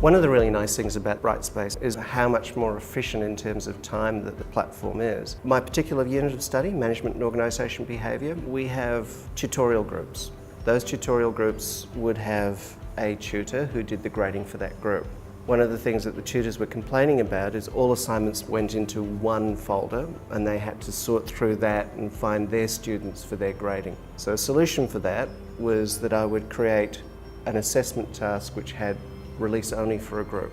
One of the really nice things about Brightspace is how much more efficient in terms of time that the platform is. My particular unit of study, Management and Organisation Behaviour, we have tutorial groups. Those tutorial groups would have a tutor who did the grading for that group. One of the things that the tutors were complaining about is all assignments went into one folder and they had to sort through that and find their students for their grading. So a solution for that was that I would create an assessment task which had release only for a group.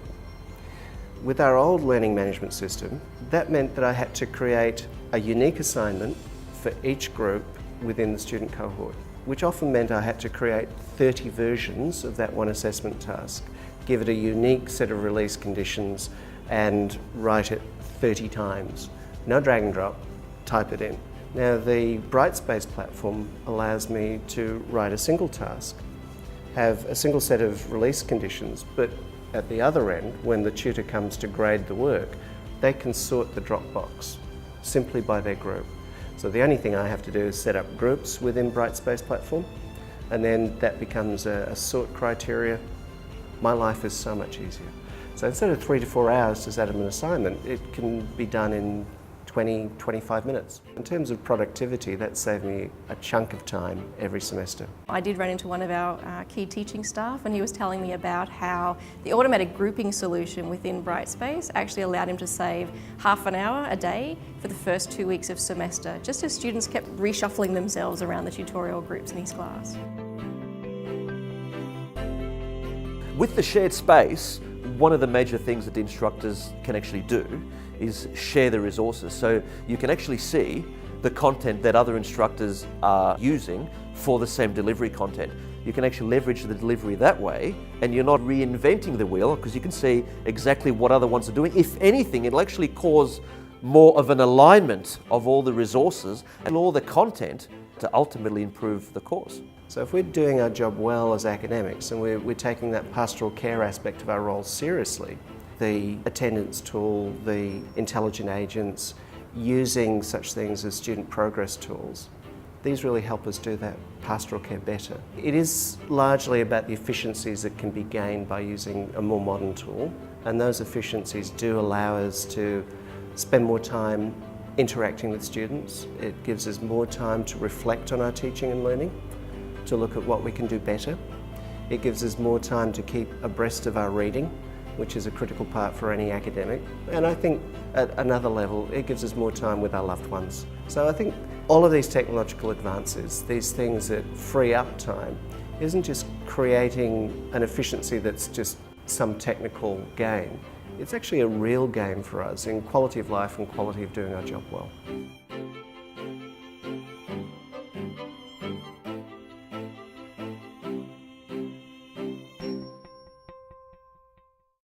With our old learning management system, that meant that I had to create a unique assignment for each group within the student cohort, which often meant I had to create 30 versions of that one assessment task, give it a unique set of release conditions and write it 30 times. No drag and drop, type it in. Now the Brightspace platform allows me to write a single task, have a single set of release conditions, but at the other end, when the tutor comes to grade the work, they can sort the Dropbox simply by their group. So the only thing I have to do is set up groups within Brightspace platform, and then that becomes a sort criteria. My life is so much easier. So instead of 3 to 4 hours to set up an assignment, it can be done in 20, 25 minutes. In terms of productivity, that saved me a chunk of time every semester. I did run into one of our key teaching staff and he was telling me about how the automated grouping solution within Brightspace actually allowed him to save half an hour a day for the first 2 weeks of semester, just as students kept reshuffling themselves around the tutorial groups in his class. With the shared space, one of the major things that the instructors can actually do is share the resources. So you can actually see the content that other instructors are using for the same delivery content. You can actually leverage the delivery that way, and you're not reinventing the wheel because you can see exactly what other ones are doing. If anything, it'll actually cause more of an alignment of all the resources and all the content to ultimately improve the course. So if we're doing our job well as academics and we're taking that pastoral care aspect of our role seriously, the attendance tool, the intelligent agents, using such things as student progress tools, these really help us do that pastoral care better. It is largely about the efficiencies that can be gained by using a more modern tool, and those efficiencies do allow us to spend more time interacting with students. It gives us more time to reflect on our teaching and learning, to look at what we can do better. It gives us more time to keep abreast of our reading, which is a critical part for any academic. And I think at another level, it gives us more time with our loved ones. So I think all of these technological advances, these things that free up time, isn't just creating an efficiency that's just some technical gain. It's actually a real gain for us in quality of life and quality of doing our job well.